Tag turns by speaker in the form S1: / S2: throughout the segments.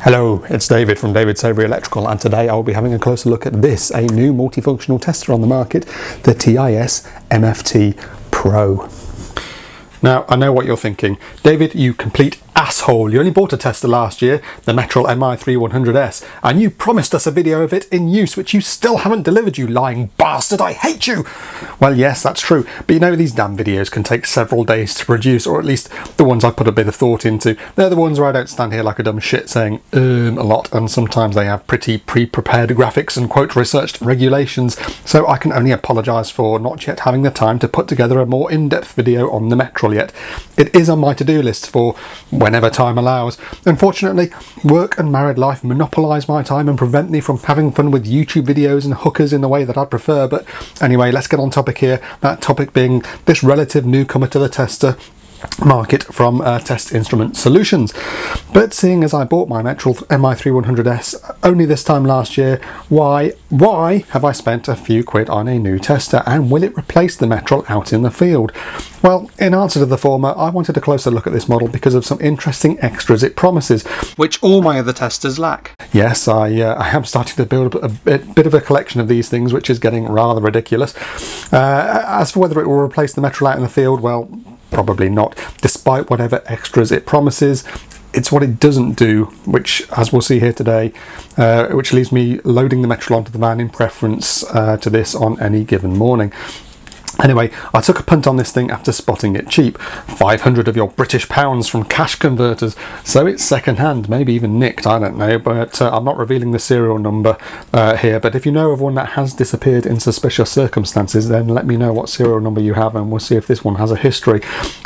S1: Hello, it's David from David Savory Electrical, and today I will be having a closer look at this, a new multifunctional tester on the market, the TIS MFT Pro. Now, I know what you're thinking. David, you complete asshole. You only bought a tester last year, the Metrol MI3100S, and you promised us a video of it in use, which you still haven't delivered, you lying bastard. I hate you. Well, yes, that's true. But you know, these damn videos can take several days to produce, or at least the ones I've put a bit of thought into. They're the ones where I don't stand here like a dumb shit saying a lot, and sometimes they have pretty pre-prepared graphics and quote researched regulations, so I can only apologise for not yet having the time to put together a more in-depth video on the Metrol yet. It is on my to-do list for whenever time allows. Unfortunately, work and married life monopolise my time and prevent me from having fun with YouTube videos and hookers in the way that I prefer. But anyway, let's get on topic here. That topic being this relative newcomer to the tester market from Test Instrument Solutions. But seeing as I bought my Metrol MI3100S only this time last year, why have I spent a few quid on a new tester, and will it replace the Metrol out in the field? Well, in answer to the former, I wanted a closer look at this model because of some interesting extras it promises, which all my other testers lack. Yes, I am starting to build a bit of a collection of these things, which is getting rather ridiculous. As for whether it will replace the Metrol out in the field, well, probably not, despite whatever extras it promises. It's what it doesn't do, which, as we'll see here today, which leaves me loading the Metrol onto the van in preference to this on any given morning. Anyway, I took a punt on this thing after spotting it cheap. 500 of your British pounds from cash converters, so it's second hand, maybe even nicked, I don't know, but I'm not revealing the serial number here. But if you know of one that has disappeared in suspicious circumstances, then let me know what serial number you have and we'll see if this one has a history.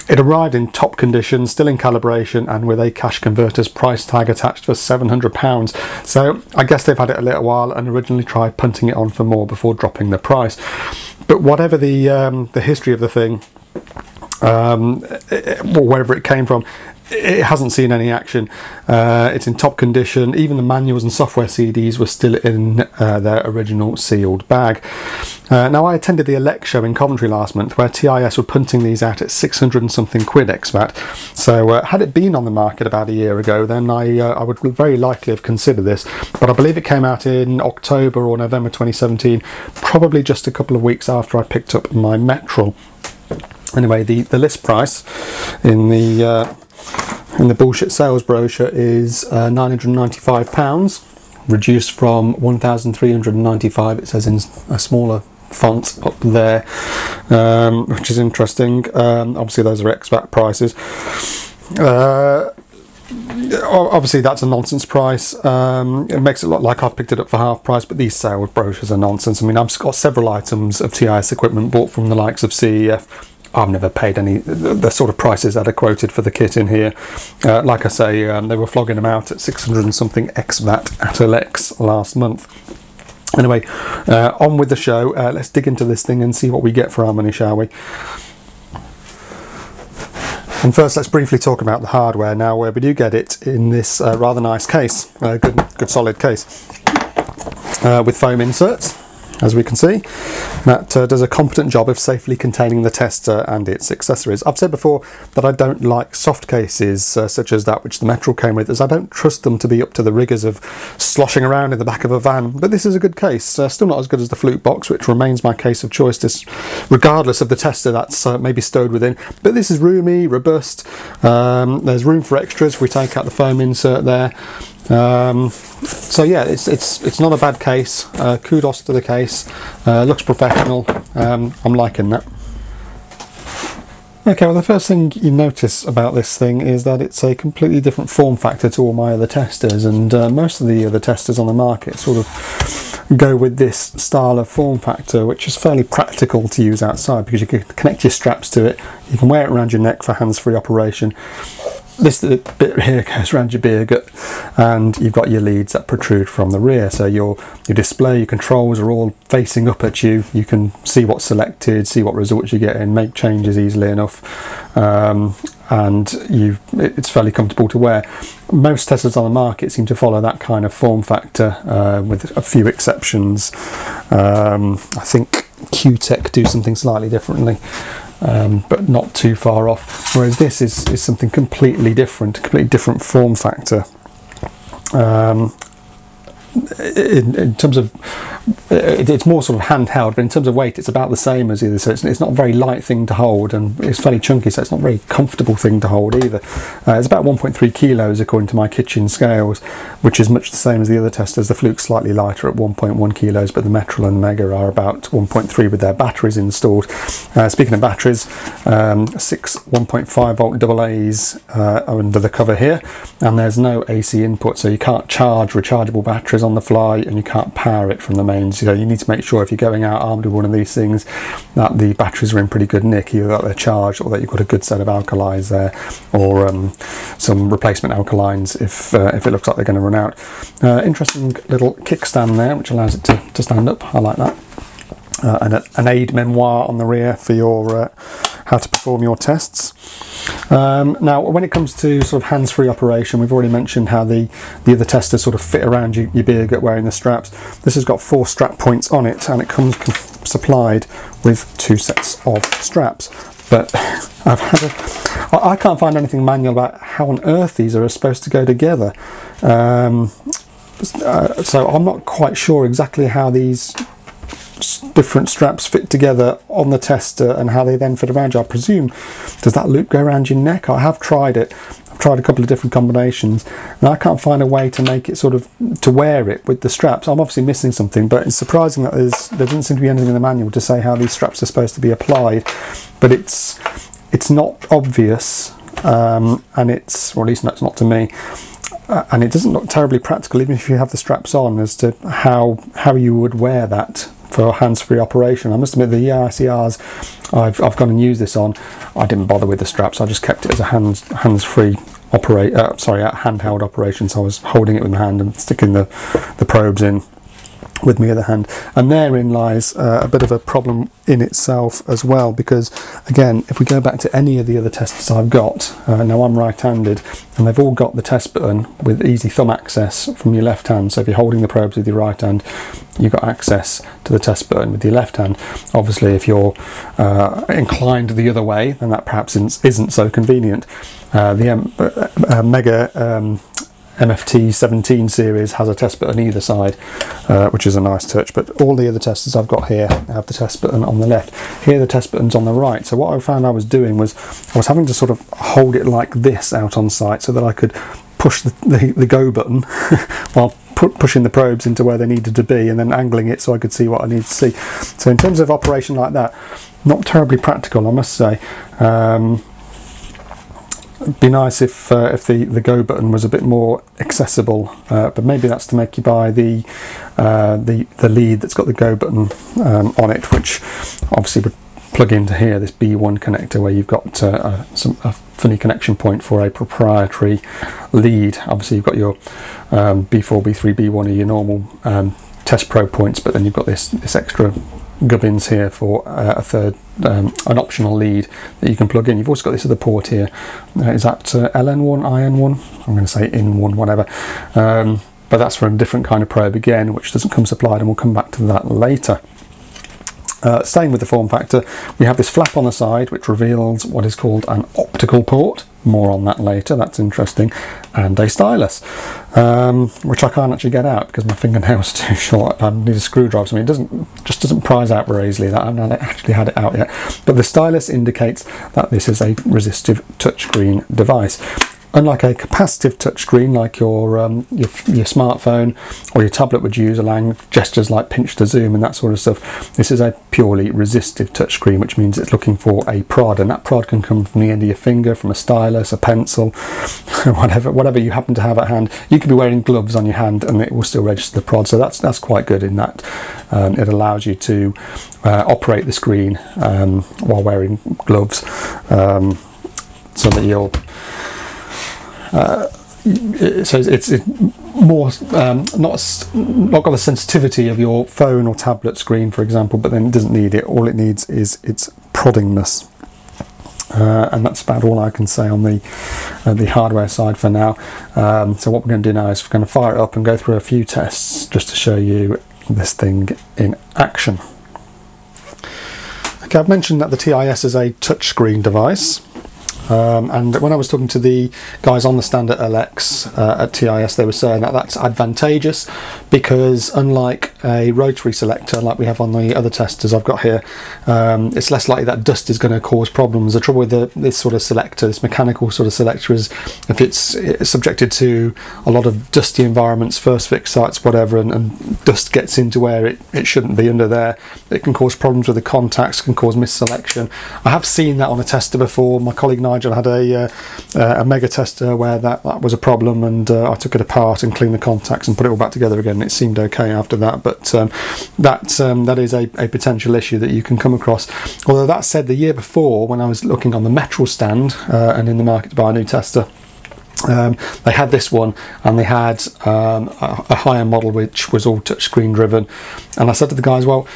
S1: It arrived in top condition, still in calibration, and with a cash converter's price tag attached for £700, so I guess they've had it a little while and originally tried punting it on for more before dropping the price. But whatever the history of the thing, or wherever it came from, it hasn't seen any action. It's in top condition. Even the manuals and software CDs were still in their original sealed bag. Now, I attended the Elect show in Coventry last month, where TIS were punting these out at 600 and something quid ex-VAT. So had it been on the market about a year ago, then I would very likely have considered this. But I believe it came out in October or November 2017, probably just a couple of weeks after I picked up my Metrol. Anyway, the list price in the bullshit sales brochure is £995, reduced from 1,395. It says in a smaller font up there, which is interesting. Obviously, those are ex-VAT prices. Obviously, that's a nonsense price. It makes it look like I've picked it up for half price, but these sales brochures are nonsense. I mean, I've got several items of TIS equipment bought from the likes of CEF. I've never paid the sort of prices that are quoted for the kit in here. Like I say, they were flogging them out at 600 and something ex-VAT at Alex last month. Anyway, on with the show. Let's dig into this thing and see what we get for our money, shall we? And first, let's briefly talk about the hardware. Now, we do get it in this rather nice case, good solid case, with foam inserts, as we can see. That does a competent job of safely containing the tester and its accessories. I've said before that I don't like soft cases such as that which the Metrol came with, as I don't trust them to be up to the rigours of sloshing around in the back of a van. But this is a good case, still not as good as the Fluke box, which remains my case of choice, regardless of the tester that's maybe stowed within. But this is roomy, robust. There's room for extras if we take out the foam insert there. So yeah, it's not a bad case. Kudos to the case. Looks professional. I'm liking that. Okay, well, the first thing you notice about this thing is that it's a completely different form factor to all my other testers, and most of the other testers on the market sort of go with this style of form factor, which is fairly practical to use outside because you can connect your straps to it, you can wear it around your neck for hands-free operation. This bit here goes around your beer gut, and you've got your leads that protrude from the rear, so your display, your controls are all facing up at you. You can see what's selected, see what results you get in, make changes easily enough, and it's fairly comfortable to wear. Most testers on the market seem to follow that kind of form factor, with a few exceptions. I think Q-Tech do something slightly differently. But not too far off, whereas this is something completely different form factor. in terms of it's more sort of handheld, but in terms of weight it's about the same as either, so it's not a very light thing to hold, and it's fairly chunky, so it's not a very comfortable thing to hold either. It's about 1.3 kilos according to my kitchen scales, which is much the same as the other testers. The Fluke's slightly lighter at 1.1 kilos, but the Metrol and Mega are about 1.3 with their batteries installed. Speaking of batteries, 6 1.5 volt AA's are under the cover here, and there's no AC input, so you can't charge rechargeable batteries on the fly, and you can't power it from the mains. So you need to make sure if you're going out armed with one of these things that the batteries are in pretty good nick, either that they're charged or that you've got a good set of alkalis there, or some replacement alkalines if it looks like they're going to run out. Interesting little kickstand there which allows it to stand up. I like that. And an aid memoir on the rear for your how to perform your tests. Now when it comes to sort of hands-free operation, we've already mentioned how the other testers sort of fit around your beer gut wearing the straps. This has got 4 strap points on it, and it comes supplied with 2 sets of straps. But I can't find anything manual about how on earth these are supposed to go together. So I'm not quite sure exactly how these different straps fit together on the tester and how they then fit around you. I presume, does that loop go around your neck? I have tried it. I've tried a couple of different combinations, and I can't find a way to make it sort of to wear it with the straps. I'm obviously missing something, but it's surprising that there doesn't seem to be anything in the manual to say how these straps are supposed to be applied. But it's not obvious, and it's, or at least it's not to me. And it doesn't look terribly practical, even if you have the straps on, as to how you would wear that for hands-free operation. I must admit, the ICRs I've gone and used this on, I didn't bother with the straps. I just kept it as a hands-free handheld operation. So I was holding it with my hand and sticking the probes in with my other hand, and therein lies a bit of a problem in itself as well, because again, if we go back to any of the other testers I've got, now I'm right-handed, and they've all got the test button with easy thumb access from your left hand. So if you're holding the probes with your right hand, you've got access to the test button with your left hand. Obviously if you're inclined the other way, then that perhaps isn't so convenient. The Mega MFT 17 series has a test button either side, which is a nice touch, but all the other testers I've got here have the test button on the left. Here the test button's on the right. So what I found I was doing was I was having to sort of hold it like this out on site so that I could push the go button while pushing the probes into where they needed to be, and then angling it so I could see what I needed to see. So in terms of operation like that, not terribly practical, I must say. It'd be nice if the go button was a bit more accessible, but maybe that's to make you buy the lead that's got the go button on it, which obviously would plug into here, this B1 connector, where you've got a funny connection point for a proprietary lead. Obviously you've got your B4, B3, B1 are your normal test probe points, but then you've got this extra gubbins here for a third, an optional lead that you can plug in. You've also got this other port here. Is that LN1, IN1? I'm going to say IN1, whatever. But that's for a different kind of probe again, which doesn't come supplied, and we'll come back to that later. Staying with the form factor, we have this flap on the side which reveals what is called an optical port. More on that later, that's interesting. And a stylus, which I can't actually get out because my fingernails are too short. I need a screwdriver. So I mean, it doesn't prise out very easily. I haven't actually had it out yet. But the stylus indicates that this is a resistive touchscreen device. Unlike a capacitive touchscreen like your smartphone or your tablet would use, allowing gestures like pinch to zoom and that sort of stuff, this is a purely resistive touchscreen, which means it's looking for a prod, and that prod can come from the end of your finger, from a stylus, a pencil, whatever you happen to have at hand. You could be wearing gloves on your hand and it will still register the prod, so that's quite good in that it allows you to operate the screen while wearing gloves, so that you'll so it's more not got the sensitivity of your phone or tablet screen, for example, but then it doesn't need it. All it needs is its proddingness, and that's about all I can say on the hardware side for now. So what we're going to do now is we're going to fire it up and go through a few tests just to show you this thing in action. Okay, I've mentioned that the TIS is a touchscreen device. and when I was talking to the guys on the stand at LX at TIS, they were saying that that's advantageous because unlike a rotary selector like we have on the other testers I've got here, it's less likely that dust is going to cause problems. The trouble with this sort of selector, this mechanical sort of selector, is if it's subjected to a lot of dusty environments, first fix sites, whatever, and dust gets into where it shouldn't be under there, it can cause problems with the contacts, can cause misselection. I have seen that on a tester before. My colleague Nigel had a mega tester where that was a problem, and I took it apart and cleaned the contacts and put it all back together again. It seemed okay after that, but that is a potential issue that you can come across. Although that said, the year before, when I was looking on the Metrel stand and in the market to buy a new tester, they had this one, and they had a higher model which was all touchscreen driven, and I said to the guys, well,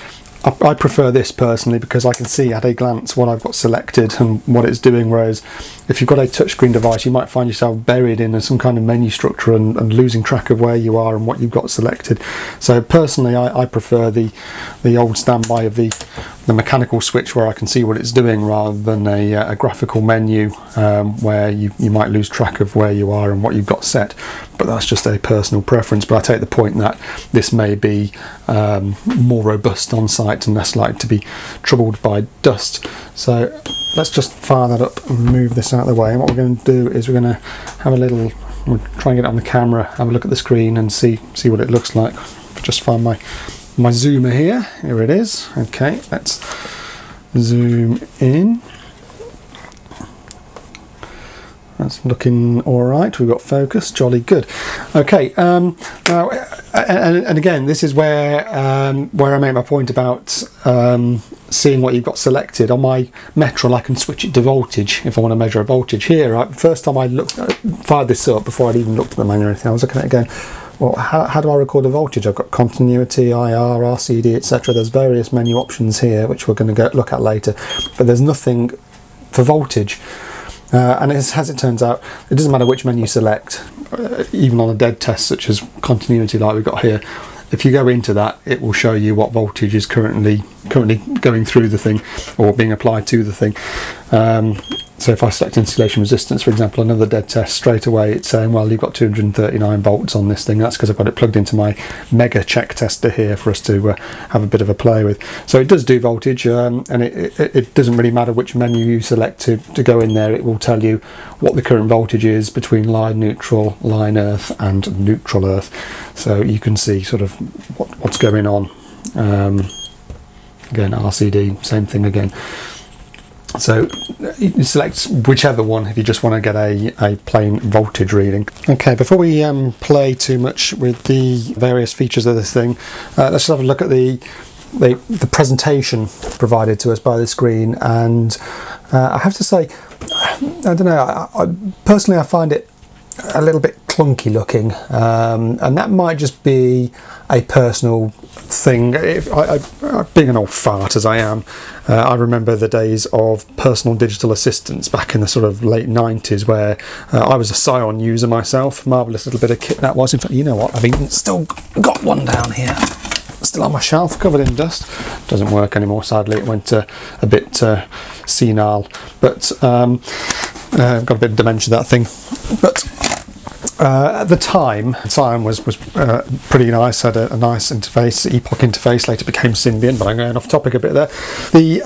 S1: I prefer this personally because I can see at a glance what I've got selected and what it's doing, whereas if you've got a touchscreen device you might find yourself buried in some kind of menu structure and losing track of where you are and what you've got selected. So personally I prefer the old standby of the mechanical switch where I can see what it's doing, rather than a graphical menu where you might lose track of where you are and what you've got set. But that's just a personal preference. But I take the point that this may be more robust on site and less likely to be troubled by dust. So let's just fire that up and move this out of the way. And what we're going to do is we're going to have a little, we'll try and get it on the camera, have a look at the screen and see what it looks like. Just find my zoomer here. Here it is. Okay, let's zoom in. That's looking all right. We've got focus, jolly good. Okay, now, and again, this is where I make my point about seeing what you've got selected. On my Metrel, I can switch it to voltage if I want to measure a voltage. Here, first time I fired this up, before I'd even looked at the manual or anything, I was looking at it going, well, how do I record a voltage? I've got continuity, IR, RCD, etc. There's various menu options here, which we're going to look at later, but there's nothing for voltage. And as it turns out, it doesn't matter which menu you select, even on a dead test such as continuity like we've got here. If you go into that, it will show you what voltage is currently going through the thing or being applied to the thing. So if I select insulation resistance, for example, another dead test, straight away it's saying, well, you've got 239 volts on this thing. That's because I've got it plugged into my mega check tester here for us to have a bit of a play with. So it does do voltage, and it doesn't really matter which menu you select to go in there. It will tell you what the current voltage is between line neutral, line earth and neutral earth. So you can see sort of what's going on. Again, RCD, same thing again. So you select whichever one if you just want to get a plain voltage reading. Okay, before we play too much with the various features of this thing, let's just have a look at the presentation provided to us by the screen. And I have to say, I don't know, personally I find it a little bit clunky looking, and that might just be a personal thing. Being an old fart as I am, I remember the days of personal digital assistants back in the sort of late 90s, where I was a Scion user myself. Marvellous little bit of kit that was. In fact, you know what, I've even still got one down here, still on my shelf, covered in dust. Doesn't work anymore, sadly. It went a bit senile, but got a bit of dementia, that thing. But at the time, Scion was pretty nice, had a nice interface, Epoch interface, later became Symbian, but I'm going off topic a bit there. The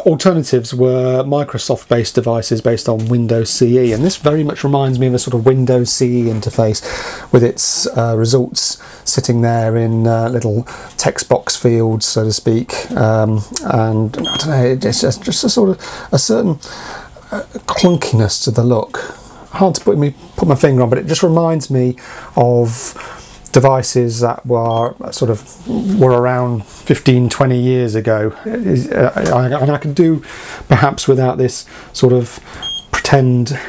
S1: alternatives were Microsoft-based devices based on Windows CE, and this very much reminds me of a sort of Windows CE interface, with its results sitting there in little text box fields, so to speak, and I don't know, it's just a sort of a certain clunkiness to the look. Hard to put my finger on, but it just reminds me of devices that were around 15-20 years ago, and I could do perhaps without this sort of pretend,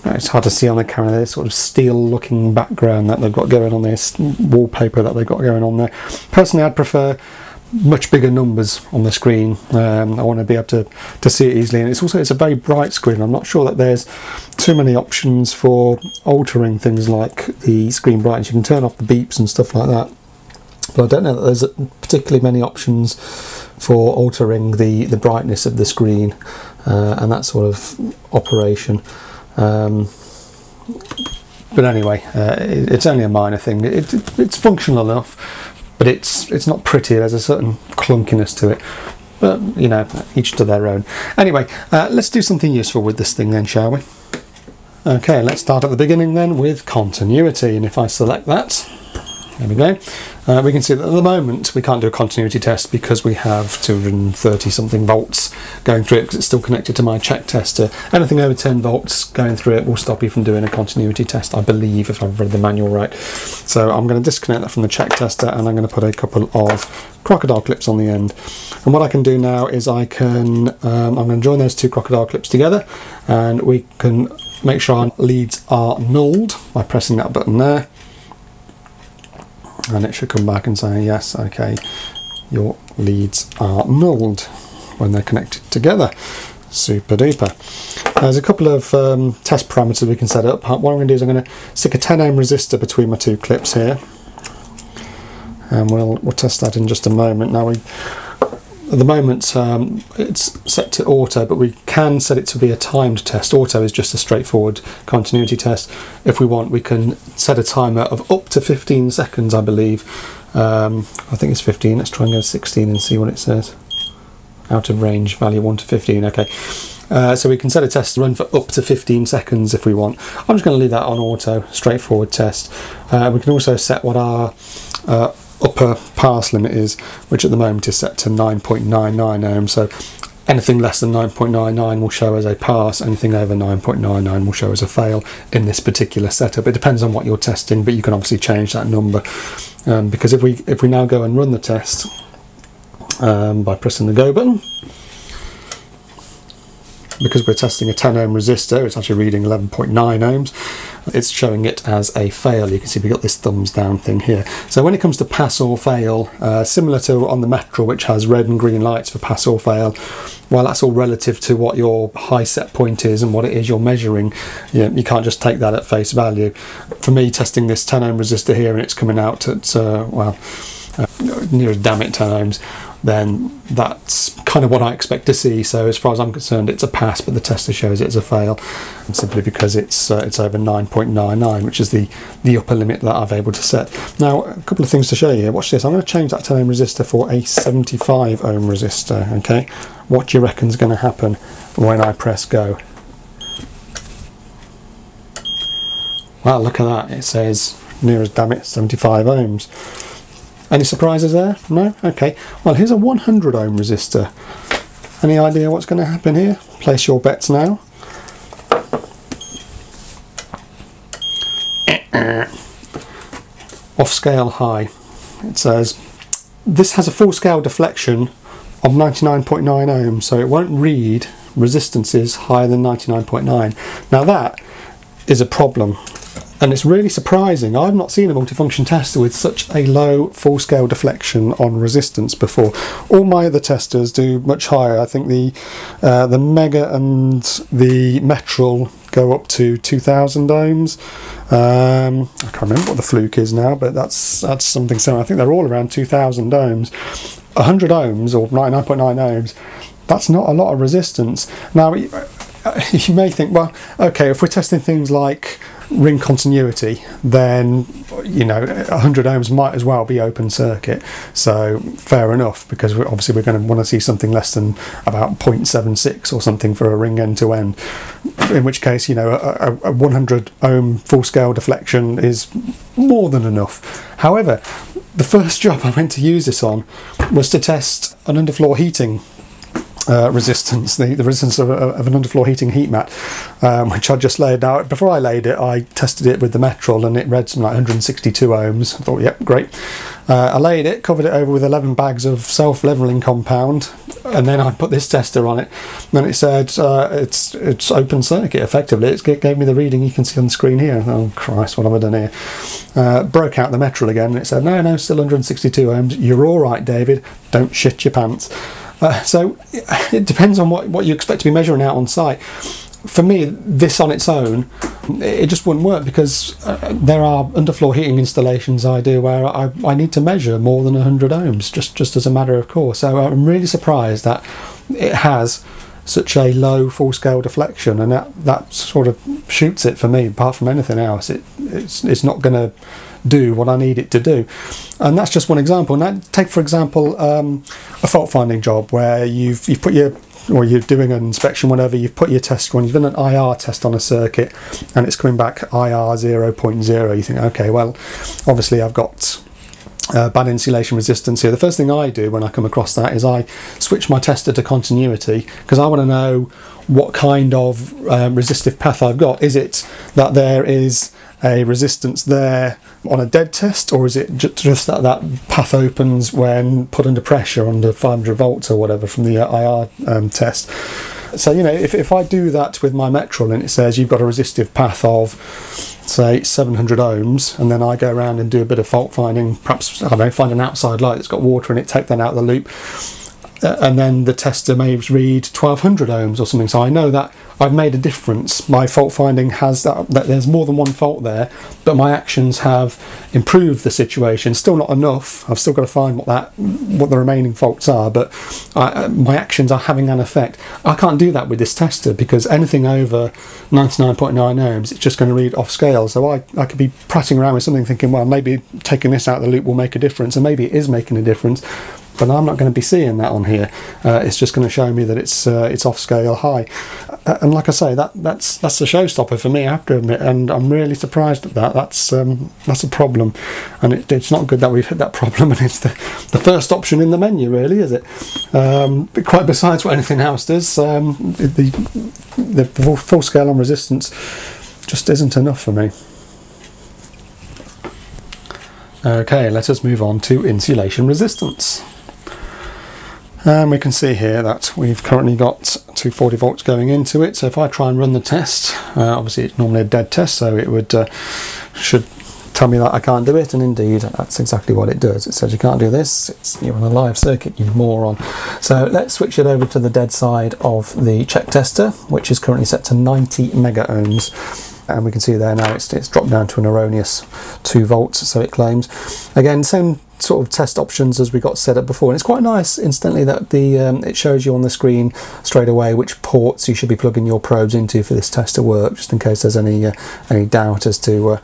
S1: it's hard to see on the camera, this sort of steel looking background that they've got going on, this wallpaper that they've got going on there. Personally, I'd prefer much bigger numbers on the screen. I want to be able to see it easily, and it's a very bright screen. I'm not sure that there's too many options for altering things like the screen brightness. You can turn off the beeps and stuff like that, but I don't know that there's particularly many options for altering the brightness of the screen. and that sort of operation. But anyway, it's only a minor thing. It's functional enough, but it's not pretty. There's a certain clunkiness to it. But, you know, each to their own. Anyway, let's do something useful with this thing then, shall we? Okay, let's start at the beginning then with continuity. And if I select that, there we go. We can see that at the moment we can't do a continuity test because we have 230 something volts going through it because it's still connected to my check tester. Anything over 10 volts going through it will stop you from doing a continuity test, I believe, if I've read the manual right. So I'm going to disconnect that from the check tester and I'm going to put a couple of crocodile clips on the end. And what I can do now is I'm going to join those two crocodile clips together, and we can make sure our leads are nulled by pressing that button there. And it should come back and say, yes, okay, your leads are nulled when they're connected together. Super duper. There's a couple of test parameters we can set up. What I'm going to do is I'm going to stick a 10 ohm resistor between my two clips here, and we'll test that in just a moment. Now, at the moment it's set to auto, but we can set it to be a timed test. Auto is just a straightforward continuity test. If we want, we can set a timer of up to 15 seconds, I believe. I think it's 15. Let's try and go 16 and see what it says. Out of range value 1 to 15. Okay, so we can set a test to run for up to 15 seconds if we want. I'm just going to leave that on auto, straightforward test. We can also set what our upper pass limit is, which at the moment is set to 9.99 ohms. So anything less than 9.99 will show as a pass, anything over 9.99 will show as a fail in this particular setup. It depends on what you're testing, but you can obviously change that number, because if we now go and run the test by pressing the go button, because we're testing a 10 ohm resistor, it's actually reading 11.9 ohms. It's showing it as a fail. You can see we've got this thumbs down thing here. So when it comes to pass or fail, similar to on the Metro, which has red and green lights for pass or fail, well, that's all relative to what your high set point is and what it is you're measuring. You can't just take that at face value. For me, testing this 10 ohm resistor here and it's coming out at, near as damn it 10 ohms, then that's kind of what I expect to see. So as far as I'm concerned, it's a pass, but the tester shows it as a fail, simply because it's over 9.99, which is the upper limit that I've able to set. Now, a couple of things to show you here. Watch this. I'm going to change that 10 ohm resistor for a 75 ohm resistor. Okay, what do you reckon is going to happen when I press go? Wow, look at that. It says near as damn it 75 ohms. Any surprises there? No? Okay. Well, here's a 100 ohm resistor. Any idea what's going to happen here? Place your bets now. Off scale high. It says this has a full scale deflection of 99.9 ohms, so it won't read resistances higher than 99.9. Now that is a problem. And it's really surprising. I've not seen a multifunction tester with such a low full-scale deflection on resistance before. All my other testers do much higher. I think the Mega and the Metral go up to 2000 ohms. I can't remember what the Fluke is now, but that's something similar. I think they're all around 2000 ohms. 100 ohms or 99.9 ohms, that's not a lot of resistance. Now, you may think, well, okay, if we're testing things like ring continuity, then 100 ohms might as well be open circuit, so fair enough, because obviously we're going to want to see something less than about 0.76 or something for a ring end to end, in which case a 100 ohm full scale deflection is more than enough. However, the first job I went to use this on was to test an underfloor heating resistance, the resistance of an underfloor heating heat mat, which I just laid out. Before I laid it, I tested it with the Metral and it read something like 162 ohms. I thought, yep, great. I laid it, covered it over with 11 bags of self-leveling compound, and then I put this tester on it, and it said it's open circuit effectively. It gave me the reading you can see on the screen here. Oh Christ, what have I done here? Broke out the Metral again, and it said, no, still 162 ohms. You're all right, David. Don't shit your pants. So it depends on what you expect to be measuring out on site. For me, this on its own, it just wouldn't work, because there are underfloor heating installations I do where I need to measure more than 100 ohms, just as a matter of course. So I'm really surprised that it has such a low full-scale deflection, and that sort of shoots it for me. Apart from anything else, it's not going to do what I need it to do. And that's just one example. Now take for example a fault finding job where you've put your, or you're doing an inspection, whatever, you've put your test on, you've done an IR test on a circuit and it's coming back IR 0.0. You think, okay, well obviously I've got bad insulation resistance here. The first thing I do when I come across that is I switch my tester to continuity, because I want to know what kind of resistive path I've got. Is it that there is a resistance there on a dead test, or is it just that that path opens when put under pressure under 500 volts or whatever from the IR test? So, you know, if I do that with my Metral and it says you've got a resistive path of, say, 700 ohms, and then I go around and do a bit of fault finding, perhaps, I don't know, find an outside light that's got water in it, take that out of the loop, and then the tester may read 1200 ohms or something, so I know that I've made a difference. My fault finding has that there's more than one fault there, but my actions have improved the situation. Still not enough. I've still got to find what the remaining faults are, but my actions are having an effect. I can't do that with this tester, because anything over 99.9 ohms, it's just going to read off scale. So I could be prattling around with something thinking, well, maybe taking this out of the loop will make a difference, and maybe it is making a difference, but I'm not going to be seeing that on here. It's just going to show me that it's off scale high, and like I say, that's a showstopper for me, I have to admit, and I'm really surprised at that. That's a problem, and it's not good that we've hit that problem, and it's the first option in the menu, really, is it? But quite besides what anything else does, the full scale on resistance just isn't enough for me. Okay, let us move on to insulation resistance. And we can see here that we've currently got 240 volts going into it. So if I try and run the test, obviously it's normally a dead test, so it would should tell me that I can't do it, and indeed that's exactly what it does. It says you can't do this, you're on a live circuit, you moron. So let's switch it over to the dead side of the check tester, which is currently set to 90 mega ohms. And we can see there now it's dropped down to an erroneous 2 volts, so it claims. Again, same sort of test options as we got set up before, and it's quite nice incidentally that it shows you on the screen straight away which ports you should be plugging your probes into for this test to work, just in case there's any doubt as to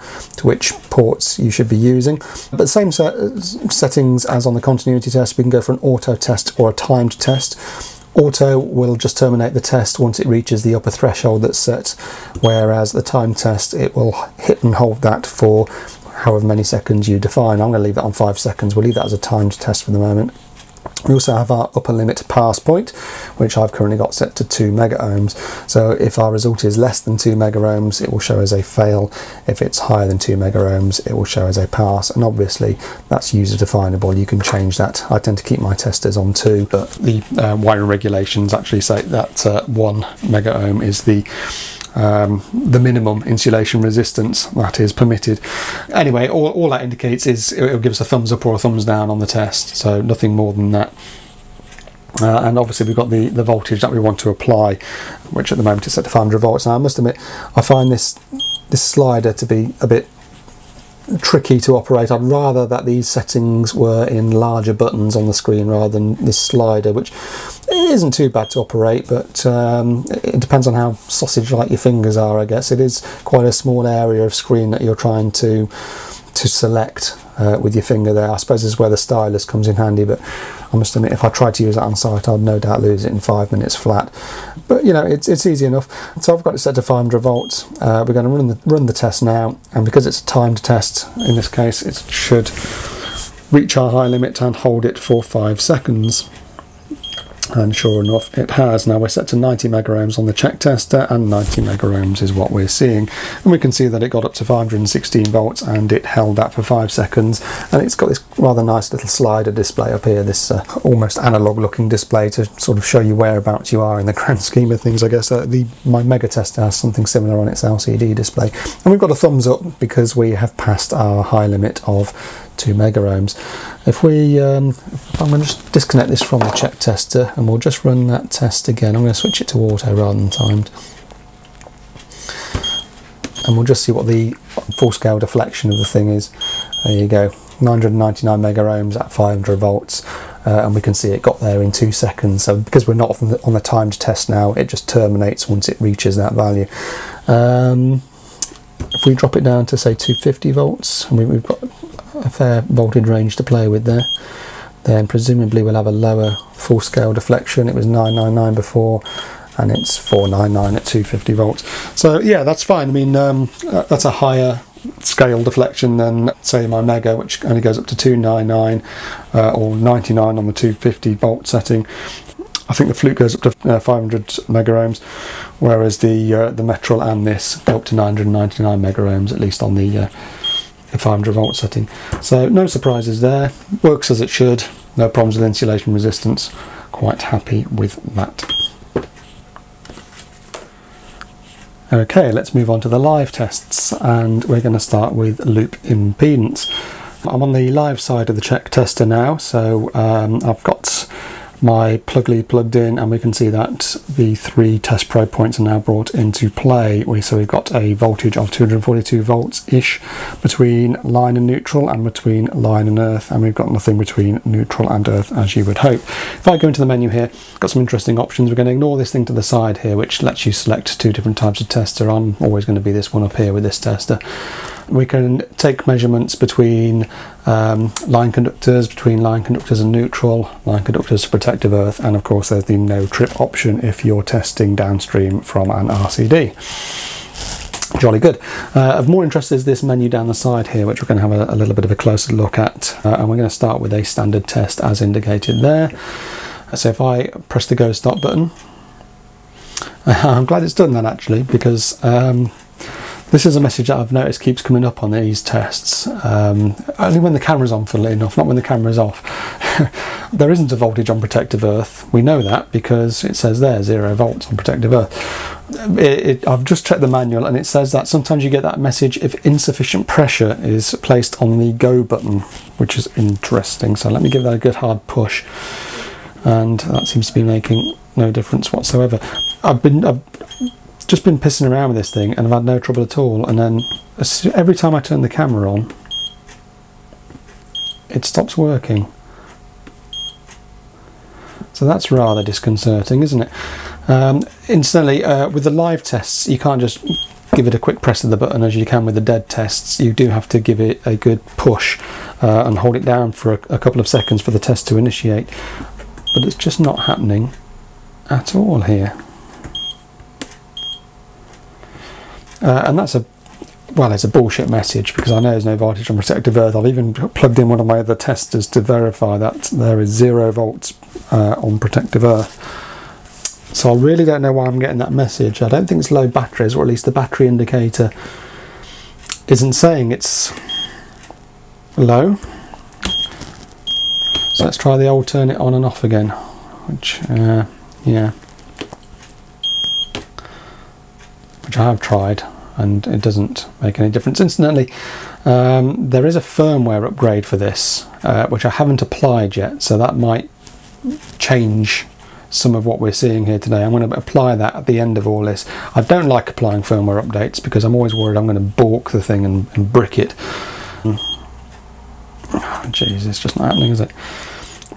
S1: which ports you should be using. But the same settings as on the continuity test. We can go for an auto test or a timed test. Auto will just terminate the test once it reaches the upper threshold that's set, whereas the time test, it will hit and hold that for however many seconds you define. I'm going to leave that on 5 seconds. We'll leave that as a timed test for the moment. We also have our upper limit pass point, which I've currently got set to 2 mega ohms. So if our result is less than 2 mega ohms, it will show as a fail. If it's higher than 2 mega ohms, it will show as a pass. And obviously that's user definable. You can change that. I tend to keep my testers on 2, but the wiring regulations actually say that 1 mega ohm is the minimum insulation resistance that is permitted. Anyway, all that indicates is it'll give us a thumbs up or a thumbs down on the test, so nothing more than that. And obviously we've got the voltage that we want to apply, which at the moment is set to 500 volts. Now I must admit, I find this slider to be a bit tricky to operate. I'd rather that these settings were in larger buttons on the screen rather than this slider, which isn't too bad to operate, but it depends on how sausage-like your fingers are, I guess. It is quite a small area of screen that you're trying to select with your finger there. I suppose this is where the stylus comes in handy, but I must admit, if I tried to use that on site, I'd no doubt lose it in 5 minutes flat. But you know, it's easy enough. So I've got it set to 500 volts. We're going to run the test now, and because it's a timed test, in this case, it should reach our high limit and hold it for 5 seconds. And sure enough, it has. Now we're set to 90 mega ohms on the check tester, and 90 mega ohms is what we're seeing. And we can see that it got up to 516 volts and it held that for 5 seconds. And it's got this rather nice little slider display up here, this almost analog looking display to sort of show you whereabouts you are in the grand scheme of things, I guess. My mega tester has something similar on its LCD display. And we've got a thumbs up because we have passed our high limit of 2 mega ohms. If I'm going to just disconnect this from the check tester and we'll just run that test again. I'm going to switch it to auto rather than timed, and we'll just see what the full scale deflection of the thing is. There you go, 999 mega ohms at 500 volts. and we can see it got there in 2 seconds. So because we're not on the timed test now, it just terminates once it reaches that value. If we drop it down to say 250 volts, and we've got a fair voltage range to play with there, then presumably we'll have a lower full scale deflection. It was 999 before, and it's 499 at 250 volts. So yeah, that's fine. I mean, that's a higher scale deflection than say my Mega, which only goes up to 299 or 99 on the 250 volt setting. I think the Fluke goes up to 500 mega ohms, whereas the Metral and this go up to 999 mega ohms, at least on the 500 volt setting. So no surprises there. Works as it should. No problems with insulation resistance. Quite happy with that. Okay, let's move on to the live tests, and we're going to start with loop impedance. I'm on the live side of the check tester now, so I've got my plug lead plugged in, and we can see that the 3 test probe points are now brought into play. So we've got a voltage of 242 volts-ish between line and neutral, and between line and earth, and we've got nothing between neutral and earth, as you would hope. If I go into the menu here, got some interesting options. We're going to ignore this thing to the side here, which lets you select 2 different types of tester. I'm always going to be this one up here with this tester. We can take measurements between line conductors and neutral, line conductors to protective earth, and of course there's the no trip option if you're testing downstream from an RCD. Jolly good. Of more interest is this menu down the side here, which we're going to have a little bit of a closer look at, and we're going to start with a standard test as indicated there. So if I press the go stop button, I'm glad it's done that actually, because this is a message that I've noticed keeps coming up on these tests, only when the camera's on, funnily enough, not when the camera's off. There isn't a voltage on protective earth. We know that because it says there 0 volts on protective earth. I've just checked the manual, and it says that sometimes you get that message if insufficient pressure is placed on the go button, which is interesting. So let me give that a good hard push, and that seems to be making no difference whatsoever. I've just been pissing around with this thing, and I've had no trouble at all, and then every time I turn the camera on, it stops working. So that's rather disconcerting, isn't it? Incidentally, with the live tests, you can't just give it a quick press of the button as you can with the dead tests. You do have to give it a good push and hold it down for a couple of seconds for the test to initiate, but it's just not happening at all here. And that's it's a bullshit message, because I know there's no voltage on protective earth. I've even plugged in one of my other testers to verify that there is 0 volts on protective earth. So I really don't know why I'm getting that message. I don't think it's low batteries, or at least the battery indicator isn't saying it's low. So let's try the old turn it on and off again, which yeah, which I have tried, and it doesn't make any difference. Incidentally, there is a firmware upgrade for this, which I haven't applied yet, so that might change some of what we're seeing here today. I'm going to apply that at the end of all this. I don't like applying firmware updates because I'm always worried I'm going to balk the thing and brick it. Oh, jeez, it's just not happening, is it?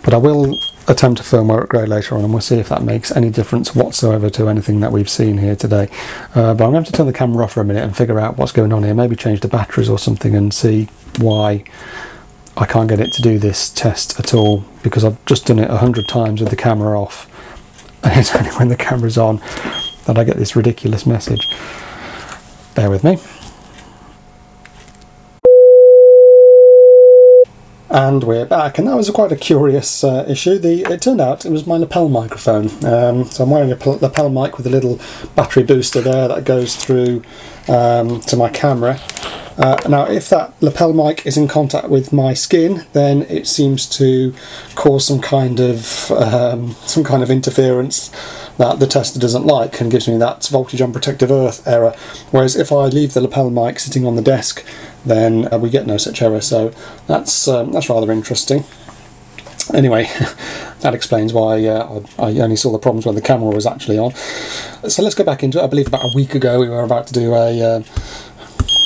S1: But I will attempt a firmware upgrade later on, and we'll see if that makes any difference whatsoever to anything that we've seen here today. But I'm going to have to turn the camera off for a minute and figure out what's going on here, maybe change the batteries or something, and see why I can't get it to do this test at all, because I've just done it 100 times with the camera off, and it's only when the camera's on that I get this ridiculous message. Bear with me. And we're back, and that was quite a curious issue. It turned out it was my lapel microphone. So I'm wearing a lapel mic with a little battery booster there that goes through to my camera. Now, if that lapel mic is in contact with my skin, then it seems to cause some kind of interference that the tester doesn't like, and gives me that voltage on protective earth error. Whereas if I leave the lapel mic sitting on the desk, then we get no such error. So that's rather interesting. Anyway, that explains why I only saw the problems when the camera was actually on. So let's go back into it. I believe about a week ago we were about to do a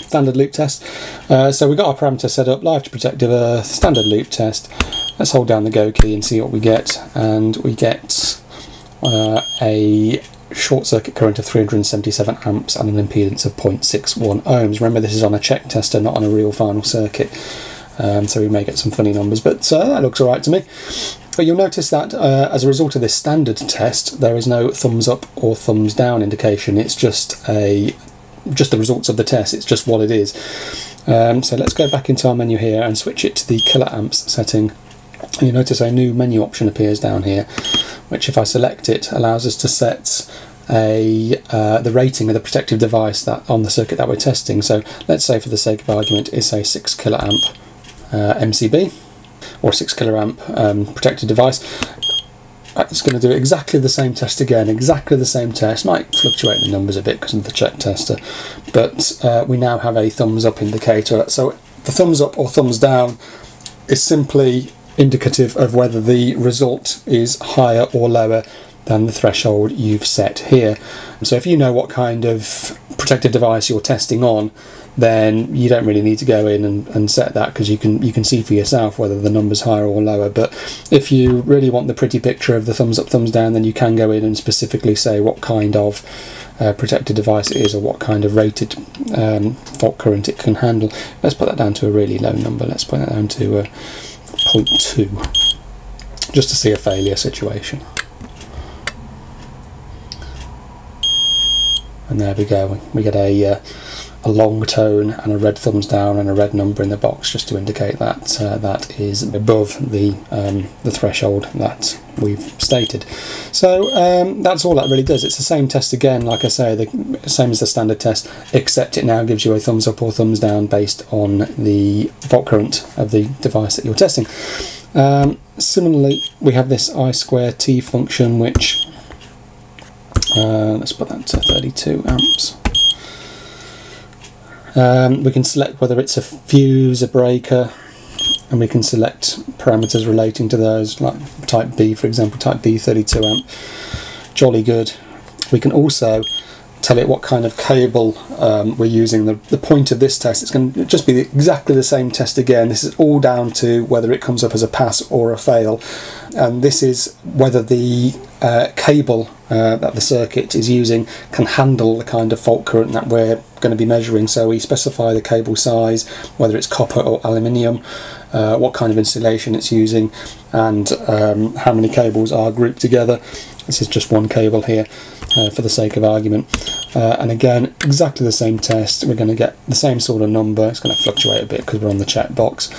S1: standard loop test. So we got our parameter set up, live to protective earth, standard loop test. Let's hold down the go key and see what we get, and we get a short circuit current of 377 amps and an impedance of 0.61 ohms. Remember, this is on a check tester, not on a real final circuit, so we may get some funny numbers, but that looks alright to me. But you'll notice that as a result of this standard test, there is no thumbs up or thumbs down indication. It's just the results of the test. It's just what it is. So let's go back into our menu here and switch it to the kiloamps setting. And you notice a new menu option appears down here, which, if I select it, allows us to set the rating of the protective device that on the circuit that we're testing. So let's say, for the sake of argument, it's a 6 kiloamp MCB, or 6 kiloamp protected device. It's going to do exactly the same test again, exactly the same test. Might fluctuate the numbers a bit because of the check tester, but we now have a thumbs up indicator. So the thumbs up or thumbs down is simply indicative of whether the result is higher or lower than the threshold you've set here. So if you know what kind of protective device you're testing on, then you don't really need to go in and set that, because you can see for yourself whether the number's higher or lower. But if you really want the pretty picture of the thumbs up, thumbs down, then you can go in and specifically say what kind of protected device it is, or what kind of rated fault current it can handle. Let's put that down to a really low number. Let's put that down to 0.2, just to see a failure situation. And there we go. We get a long tone and a red thumbs down and a red number in the box, just to indicate that that is above the threshold that we've stated. So that's all that really does. It's the same test again, like I say, the same as the standard test, except it now gives you a thumbs up or thumbs down based on the fault current of the device that you're testing. Similarly, we have this I2T function, which let's put that to 32 amps. We can select whether it's a fuse, a breaker, and we can select parameters relating to those, like type B, for example, type B 32 amp. Jolly good. We can also tell it what kind of cable we're using. The point of this test, it's going to just be exactly the same test again. This is all down to whether it comes up as a pass or a fail, and this is whether the cable that the circuit is using can handle the kind of fault current that we're going to be measuring. So we specify the cable size, whether it's copper or aluminium, what kind of insulation it's using, and how many cables are grouped together. This is just one cable here for the sake of argument, and again, exactly the same test. We're going to get the same sort of number. It's going to fluctuate a bit because we're on the check box.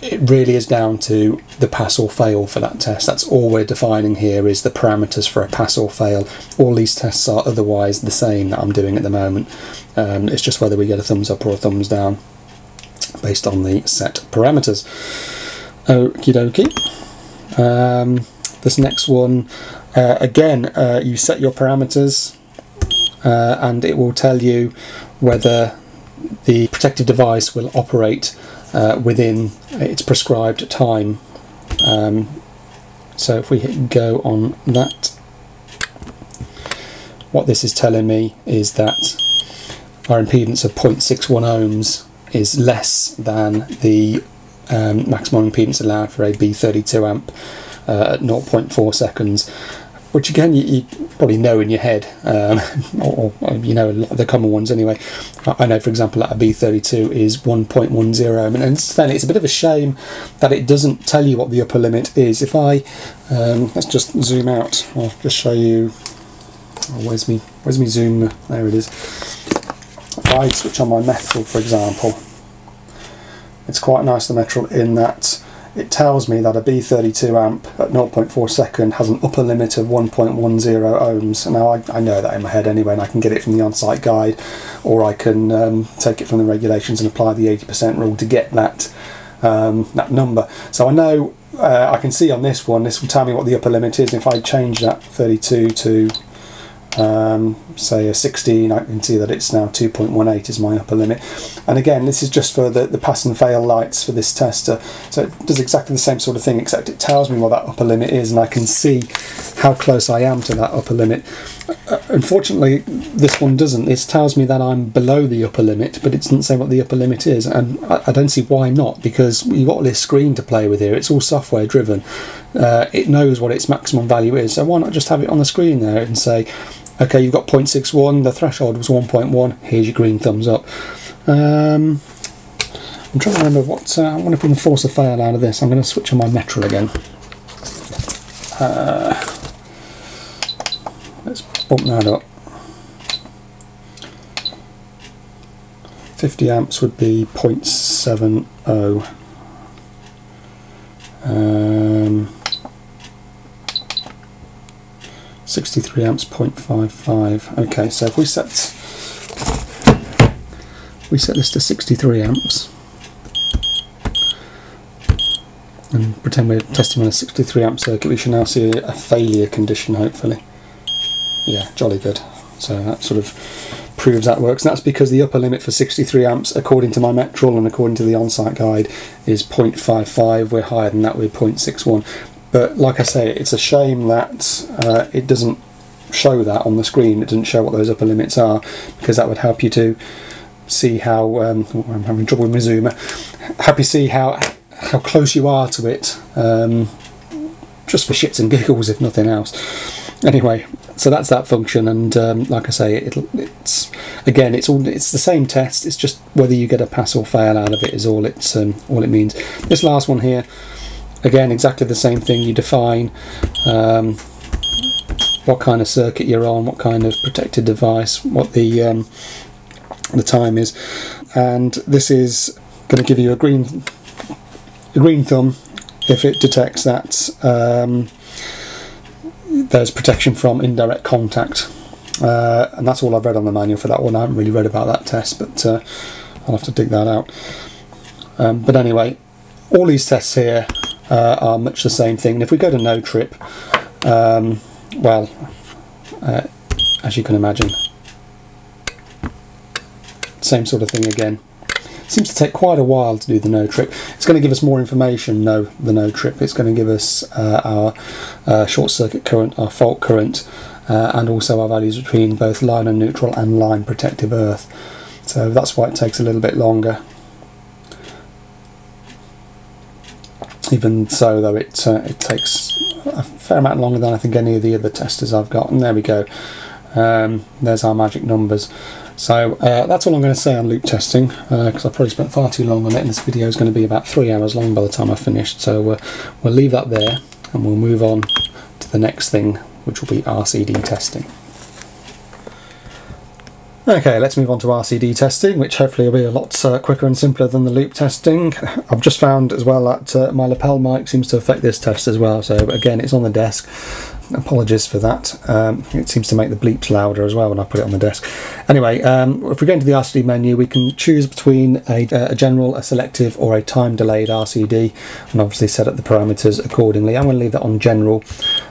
S1: It really is down to the pass or fail for that test. That's all we're defining here, is the parameters for a pass or fail. All these tests are otherwise the same that I'm doing at the moment. It's just whether we get a thumbs up or a thumbs down based on the set parameters. Okie dokie. This next one, again, you set your parameters and it will tell you whether the protective device will operate within its prescribed time. So if we hit go on that, what this is telling me is that our impedance of 0.61 ohms is less than the maximum impedance allowed for a B32 amp at 0.4 seconds, which again you probably know in your head, or you know a lot of the common ones anyway. I know, for example, that a B32 is 1.10, and incidentally, it's a bit of a shame that it doesn't tell you what the upper limit is. If I let's just zoom out, I'll just show you. Oh, where's me zoom? There it is. If I switch on my metal, for example, it's quite nice, the metal, in that it tells me that a B32 amp at 0.4 second has an upper limit of 1.10 ohms. Now I know that in my head anyway, and I can get it from the on-site guide, or I can take it from the regulations and apply the 80% rule to get that that number. So I know, I can see on this one, this will tell me what the upper limit is. If I change that 32 to say a 16, I can see that it's now 2.18 is my upper limit. And again, this is just for the pass and fail lights for this tester, so it does exactly the same sort of thing, except it tells me what that upper limit is, and I can see how close I am to that upper limit. Unfortunately, this one doesn't. It tells me that I'm below the upper limit, but it doesn't say what the upper limit is, and I don't see why not, because you've got this screen to play with here. It's all software driven. It knows what its maximum value is, so why not just have it on the screen there and say, okay, you've got 0.61, the threshold was 1.1, here's your green thumbs up. I'm trying to remember what, I wonder if we can force a fail out of this. I'm going to switch on my metal again. Let's bump that up. 50 amps would be 0.70. 63 amps, 0.55. Okay, so if we set this to 63 amps and pretend we're testing on a 63 amp circuit, we should now see a failure condition, hopefully. Yeah, jolly good. So that sort of proves that works, and that's because the upper limit for 63 amps, according to my Metrol and according to the on-site guide, is 0.55. We're higher than that with 0.61. But like I say, it's a shame that it doesn't show that on the screen. It doesn't show what those upper limits are, because that would help you to see how, I'm having trouble with my zoomer, help you see how close you are to it, just for shits and giggles, if nothing else. Anyway, so that's that function, and like I say, it's the same test. It's just whether you get a pass or fail out of it is all it means. This last one here, again, exactly the same thing. You define what kind of circuit you're on, what kind of protected device, what the time is, and this is going to give you a green thumb if it detects that there's protection from indirect contact, and that's all I've read on the manual for that one. I haven't really read about that test, but I'll have to dig that out. But anyway, all these tests here are much the same thing, and if we go to no trip, well, as you can imagine, same sort of thing again. Seems to take quite a while to do the no trip. It's going to give us more information, the no trip. It's going to give us our short circuit current, our fault current, and also our values between both line and neutral and line protective earth. So that's why it takes a little bit longer. Even so, though, it takes a fair amount longer than I think any of the other testers I've got. And there we go. There's our magic numbers. So that's all I'm going to say on loop testing, because I've probably spent far too long on it, and this video is going to be about 3 hours long by the time I've finished. So we'll leave that there, and we'll move on to the next thing, which will be RCD testing. Okay, let's move on to RCD testing, which hopefully will be a lot quicker and simpler than the loop testing. I've just found as well that my lapel mic seems to affect this test as well, so again, it's on the desk. Apologies for that. It seems to make the bleeps louder as well when I put it on the desk. Anyway, if we go into the RCD menu, we can choose between a general, a selective, or a time delayed RCD, and obviously set up the parameters accordingly. I'm going to leave that on general.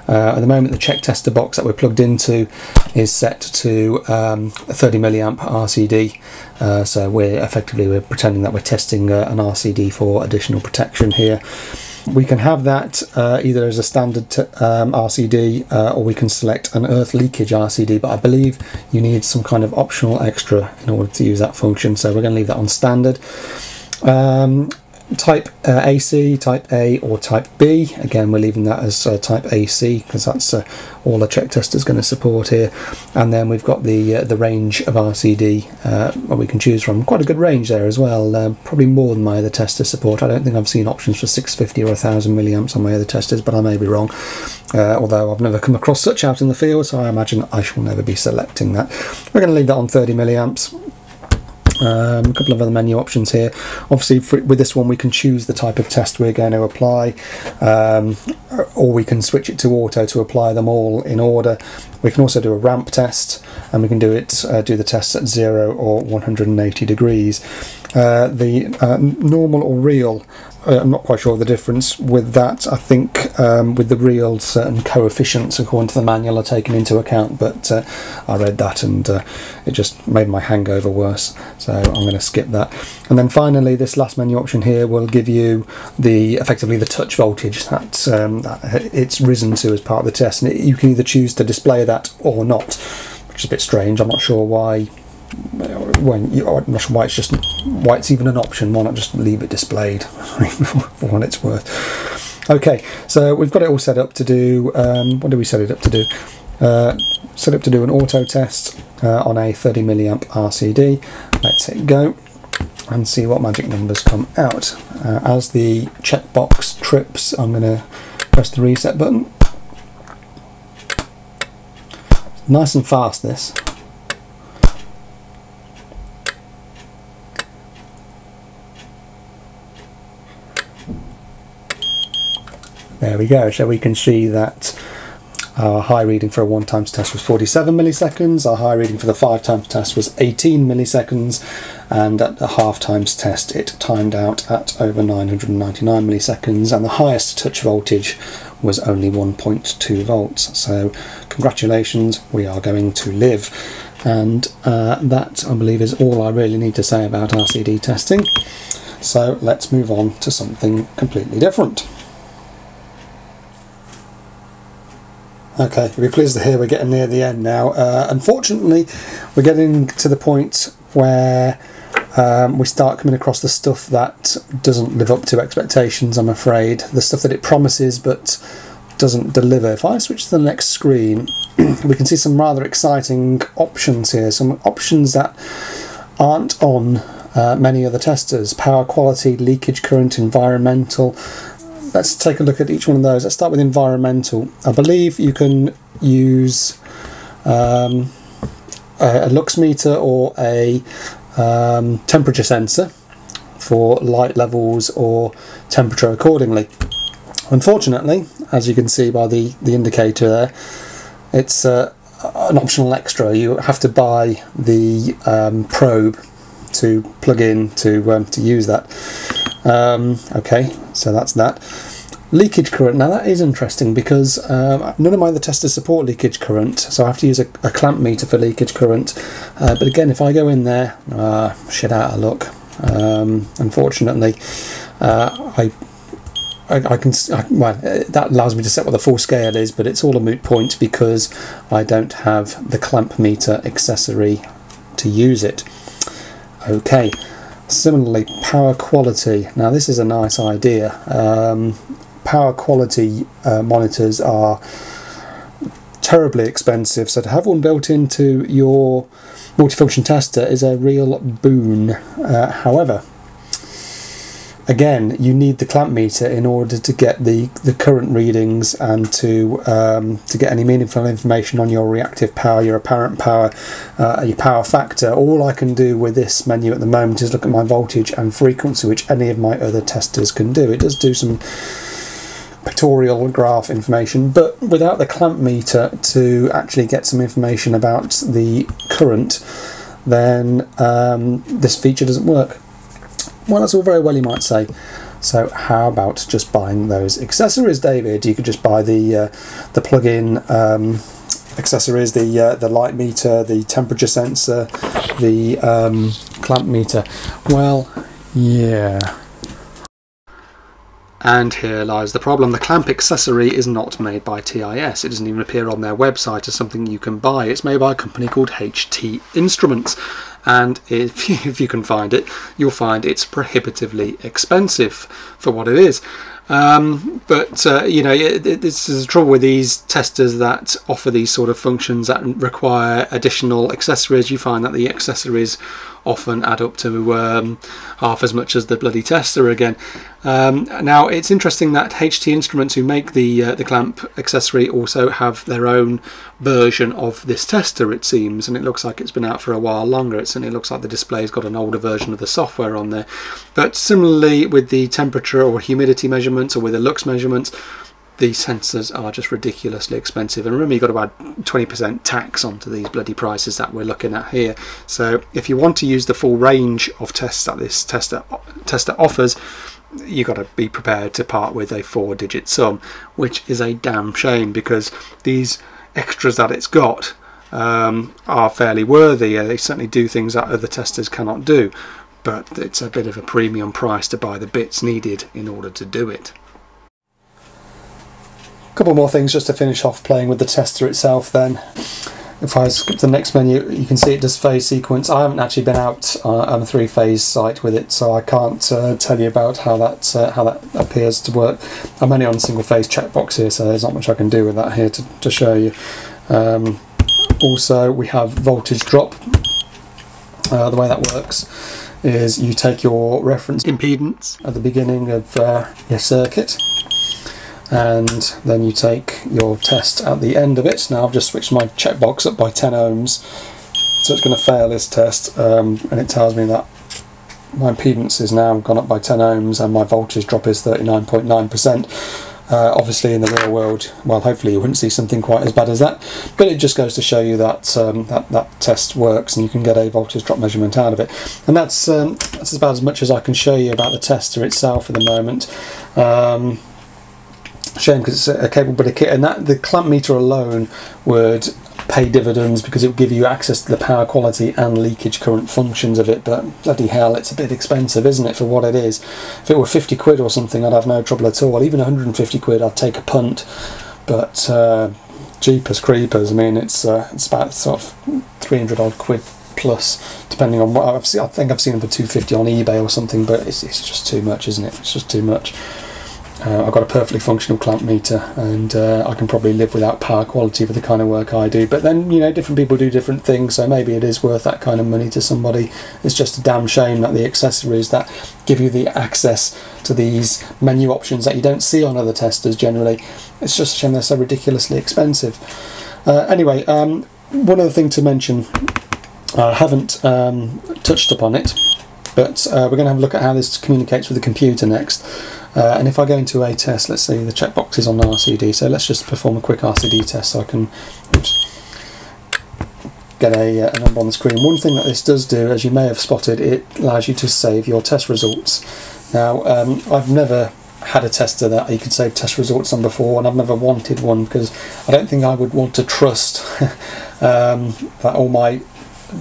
S1: At the moment, the check tester box that we're plugged into is set to a 30 milliamp RCD, so we're pretending that we're testing an RCD for additional protection here. We can have that either as a standard RCD, or we can select an earth leakage RCD, but I believe you need some kind of optional extra in order to use that function, so we're going to leave that on standard. Type AC, type A, or type B. Again, we're leaving that as type AC, because that's all the check tester is going to support here. And then we've got the range of RCD what we can choose from. Quite a good range there as well, probably more than my other testers support. I don't think I've seen options for 650 or 1000 milliamps on my other testers, but I may be wrong, although I've never come across such out in the field, so I imagine I shall never be selecting that. We're going to leave that on 30 milliamps. A couple of other menu options here. Obviously, with this one we can choose the type of test we're going to apply, or we can switch it to auto to apply them all in order. We can also do a ramp test, and we can do the tests at 0 or 180 degrees. The normal or real I'm not quite sure of the difference with that. I think with the real certain coefficients according to the manual are taken into account, but I read that and it just made my hangover worse, so I'm going to skip that. And then finally, this last menu option here will give you effectively the touch voltage that it's risen to as part of the test, and you can either choose to display that or not, which is a bit strange. I'm not sure why. I'm not sure why it's even an option. Why not just leave it displayed for what it's worth? Okay, so we've got it all set up to do. What did we set it up to do? Set up to do an auto test on a 30 milliamp RCD. Let's hit go and see what magic numbers come out. As the checkbox trips, I'm going to press the reset button. Nice and fast, this. There we go, so we can see that our high reading for a 1 times test was 47 milliseconds, our high reading for the 5 times test was 18 milliseconds, and at the half times test it timed out at over 999 milliseconds, and the highest touch voltage was only 1.2 volts. So congratulations, we are going to live. And that, I believe, is all I really need to say about RCD testing. So let's move on to something completely different. Okay, you'll be pleased to hear we're getting near the end now. Unfortunately, we're getting to the point where we start coming across the stuff that doesn't live up to expectations, I'm afraid. The stuff that it promises but doesn't deliver. If I switch to the next screen, we can see some rather exciting options here. Some options that aren't on many other testers. Power quality, leakage current, environmental. Let's take a look at each one of those. Let's start with environmental. I believe you can use a lux meter or a temperature sensor for light levels or temperature accordingly. Unfortunately, as you can see by the indicator there, it's an optional extra. You have to buy the probe to plug in to use that. Okay, so that's that. Leakage current, now that is interesting because none of my other testers support leakage current, so I have to use a clamp meter for leakage current. But again, if I go in there, shit out of luck. Unfortunately, well, that allows me to set what the full scale is, but it's all a moot point because I don't have the clamp meter accessory to use it. Okay. Similarly, power quality. Now this is a nice idea. Power quality monitors are terribly expensive, so to have one built into your multifunction tester is a real boon. However, again, you need the clamp meter in order to get the current readings and to get any meaningful information on your reactive power, your apparent power, your power factor. All I can do with this menu at the moment is look at my voltage and frequency, which any of my other testers can do. It does do some pictorial graph information, but without the clamp meter to actually get some information about the current, then this feature doesn't work. Well, that's all very well, you might say. So how about just buying those accessories, David? You could just buy the plug-in accessories, the light meter, the temperature sensor, the clamp meter. Well, yeah. And here lies the problem. The clamp accessory is not made by TIS. It doesn't even appear on their website as something you can buy. It's made by a company called HT Instruments. And if you can find it, you'll find it's prohibitively expensive for what it is. But you know, this is the trouble with these testers that offer these sort of functions that require additional accessories. You find that the accessories often add up to half as much as the bloody tester again. Now it's interesting that HT Instruments, who make the clamp accessory, also have their own version of this tester, it seems, and it looks like it's been out for a while longer. It certainly looks like the display's got an older version of the software on there. But similarly with the temperature or humidity measurements, or with the lux measurements, these sensors are just ridiculously expensive. And remember, you've got to add 20% tax onto these bloody prices that we're looking at here. So if you want to use the full range of tests that this tester offers, you've got to be prepared to part with a 4-digit sum, which is a damn shame, because these extras that it's got are fairly worthy. They certainly do things that other testers cannot do, but it's a bit of a premium price to buy the bits needed in order to do it. A couple more things just to finish off playing with the tester itself then. If I skip to the next menu, you can see it does phase sequence. I haven't actually been out on a 3-phase site with it, so I can't tell you about how that appears to work. I'm only on a single phase checkbox here, so there's not much I can do with that here to show you. Also, we have voltage drop. The way that works is you take your reference impedance at the beginning of your circuit, and then you take your test at the end of it. Now I've just switched my checkbox up by 10 ohms, so it's going to fail this test, and it tells me that my impedance is now gone up by 10 ohms and my voltage drop is 39.9%. Obviously in the real world, well, hopefully you wouldn't see something quite as bad as that, but it just goes to show you that that test works and you can get a voltage drop measurement out of it. And that's about as much as I can show you about the tester itself at the moment. Shame because it's a capable bit of kit, and that the clamp meter alone would pay dividends because it would give you access to the power quality and leakage current functions of it, but bloody hell, it's a bit expensive, isn't it, for what it is. If it were 50 quid or something, I'd have no trouble at all. Even 150 quid I'd take a punt, but jeepers creepers, I mean, it's about sort of 300 odd quid plus, depending on what I've seen. I think I've seen them for 250 on eBay or something, but it's just too much, isn't it? It's just too much. I've got a perfectly functional clamp meter, and I can probably live without power quality for the kind of work I do. But then, you know, different people do different things, so maybe it is worth that kind of money to somebody. It's just a damn shame that the accessories that give you the access to these menu options that you don't see on other testers generally, it's just a shame they're so ridiculously expensive. Anyway, one other thing to mention, I haven't touched upon it, but we're going to have a look at how this communicates with the computer next. And if I go into a test, let's say the checkbox is on RCD, so let's just perform a quick RCD test so I can get a number on the screen. One thing that this does do, as you may have spotted, it allows you to save your test results. Now, I've never had a tester that you could save test results on before, and I've never wanted one because I don't think I would want to trust that all my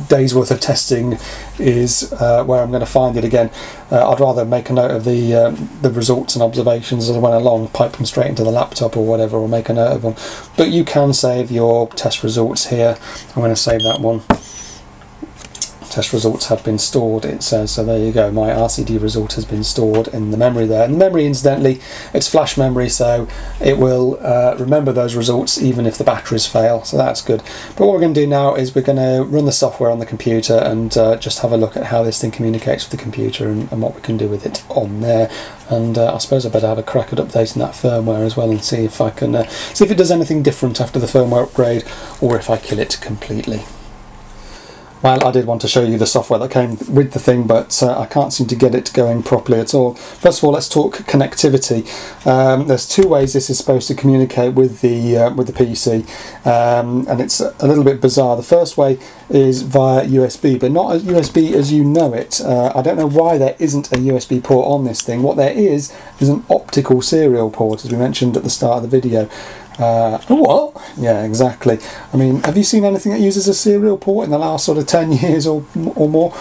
S1: days worth of testing is where I'm going to find it again. I'd rather make a note of the results and observations as I went along, pipe them straight into the laptop or whatever, or make a note of them. But you can save your test results here. I'm going to save that one. Test results have been stored, it says, so there you go, my RCD result has been stored in the memory there. And the memory, incidentally, it's flash memory, so it will remember those results even if the batteries fail, so that's good. But what we're going to do now is we're going to run the software on the computer and just have a look at how this thing communicates with the computer and what we can do with it on there. And I suppose I better have a crack at updating that firmware as well and see if I can see if it does anything different after the firmware upgrade, or if I kill it completely. Well, I did want to show you the software that came with the thing, but I can't seem to get it going properly at all. First of all, let's talk connectivity. There's two ways this is supposed to communicate with the PC, and it's a little bit bizarre. The first way is via USB, but not as USB as you know it. I don't know why there isn't a USB port on this thing. What there is an optical serial port, as we mentioned at the start of the video. What? Yeah, exactly. I mean, have you seen anything that uses a serial port in the last sort of 10 years or more?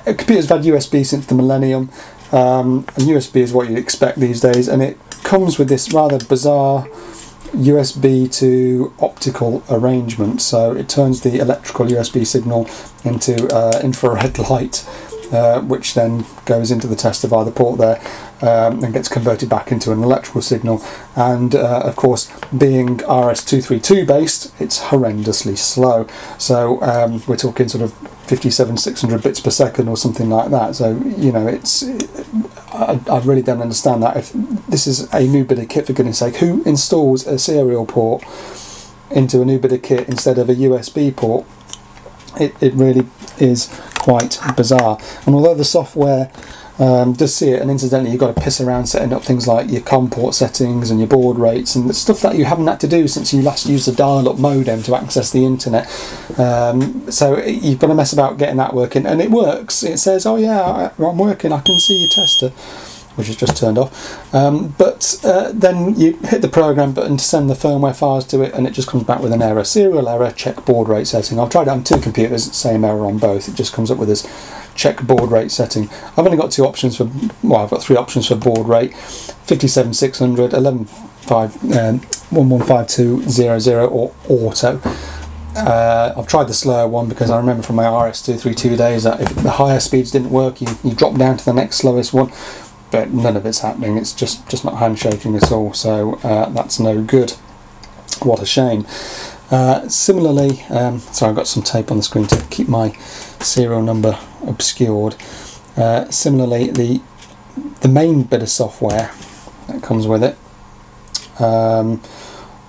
S1: Computers have had USB since the millennium, and USB is what you'd expect these days, and it comes with this rather bizarre USB to optical arrangement. So it turns the electrical USB signal into infrared light, which then goes into the tester via the port there, and gets converted back into an electrical signal. And of course, being RS-232 based, it's horrendously slow. So we're talking sort of 57-600 bits per second or something like that. So, you know, I really don't understand that. If this is a new bit of kit, for goodness sake, who installs a serial port into a new bit of kit instead of a USB port? It really is quite bizarre. And although the software does see it, and incidentally you've got to piss around setting up things like your COM port settings and your baud rates and the stuff that you haven't had to do since you last used a dial-up modem to access the internet. So you've got to mess about getting that working, and it works. It says, oh yeah, I'm working, I can see your tester. which is just turned off. Then you hit the program button to send the firmware files to it, and it just comes back with an error. Serial error, check baud rate setting. I've tried it on 2 computers, same error on both. It just comes up with this check baud rate setting. I've only got 2 options for, well, I've got 3 options for baud rate: 57600, 115200, or auto. I've tried the slower one because I remember from my RS232 days that if the higher speeds didn't work, you drop down to the next slowest one, but none of it's happening. It's just not handshaking at all, so that's no good. What a shame. Similarly, sorry, I've got some tape on the screen to keep my serial number obscured. Similarly, the main bit of software that comes with it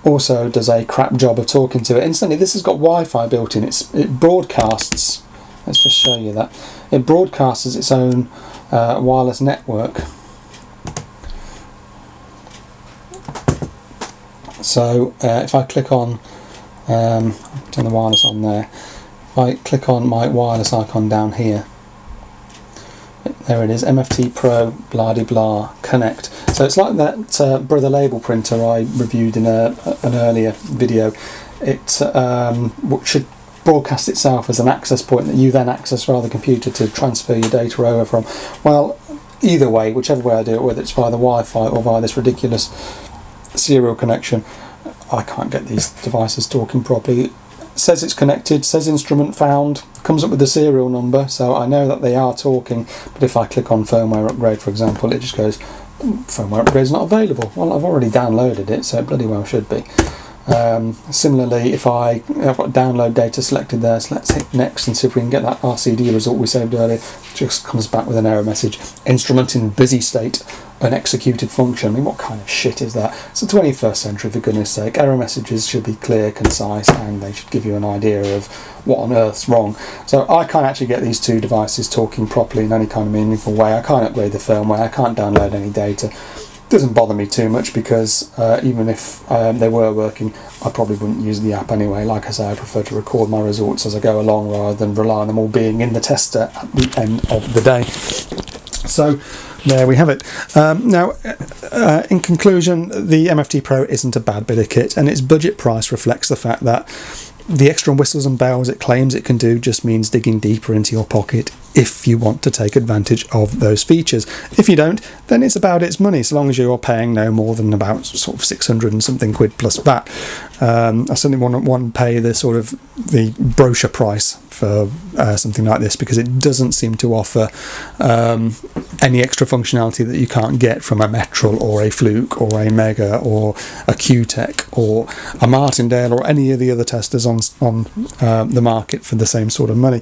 S1: also does a crap job of talking to it. Instantly, this has got Wi-Fi built in. It broadcasts, let's just show you that, it broadcasts its own wireless network. So if I click on, turn the wireless on there, if I click on my wireless icon down here, there it is, MFT Pro blah de blah connect. So it's like that Brother label printer I reviewed in an earlier video. It should broadcast itself as an access point that you then access via the computer to transfer your data over from. Well, either way, whichever way I do it, whether it's via the Wi-Fi or via this ridiculous serial connection, I can't get these devices talking properly. Says it's connected, says instrument found, comes up with the serial number, so I know that they are talking. But if I click on firmware upgrade, for example, it just goes, firmware upgrade is not available. Well, I've already downloaded it, so it bloody well should be. Similarly, if I've got download data selected there, so let's hit next and see if we can get that RCD result we saved earlier. It just comes back with an error message: instrument in busy state, unexecuted function. I mean, what kind of shit is that? It's the 21st century, for goodness sake. Error messages should be clear, concise, and they should give you an idea of what on earth's wrong. So I can't actually get these 2 devices talking properly in any kind of meaningful way. I can't upgrade the firmware, I can't download any data. It doesn't bother me too much because even if they were working, I probably wouldn't use the app anyway. Like I say, I prefer to record my results as I go along rather than rely on them all being in the tester at the end of the day. So there we have it. Now, in conclusion, the MFT Pro isn't a bad bit of kit, and its budget price reflects the fact that the extra whistles and bells it claims it can do just means digging deeper into your pocket if you want to take advantage of those features. If you don't, then it's about its money, so long as you're paying no more than about sort of 600 and something quid plus VAT. I certainly wouldn't pay the sort of the brochure price for something like this, because it doesn't seem to offer any extra functionality that you can't get from a Metrol or a Fluke or a Mega or a Q-Tech or a Martindale or any of the other testers on the market for the same sort of money.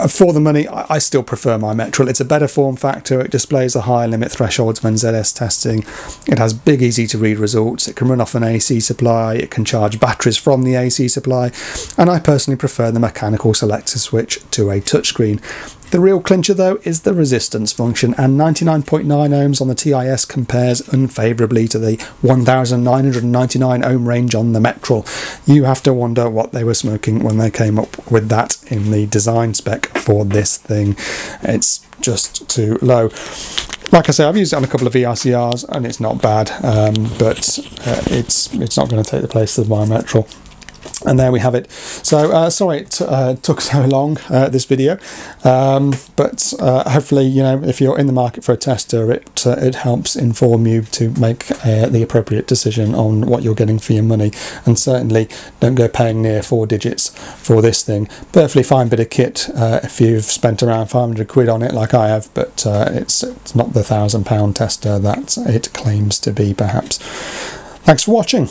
S1: For the money, I still prefer my Metrol. It's a better form factor, it displays the higher limit thresholds when ZS testing, it has big easy to read results, it can run off an AC supply, it can charge batteries from the AC supply, and I personally prefer the mechanical selector switch to a touchscreen. The real clincher though is the resistance function, and 99.9 ohms on the TIS compares unfavourably to the 1999 ohm range on the Metrol. You have to wonder what they were smoking when they came up with that in the design spec for this thing. It's just too low. Like I say, I've used it on a couple of VRCRs and it's not bad, but it's not going to take the place of my Metrol. And there we have it. So sorry it took so long, this video, but hopefully, you know, if you're in the market for a tester, it helps inform you to make the appropriate decision on what you're getting for your money. And certainly don't go paying near 4 digits for this thing. Perfectly fine bit of kit if you've spent around 500 quid on it like I have, but it's not the £1,000 tester that it claims to be, perhaps. Thanks for watching.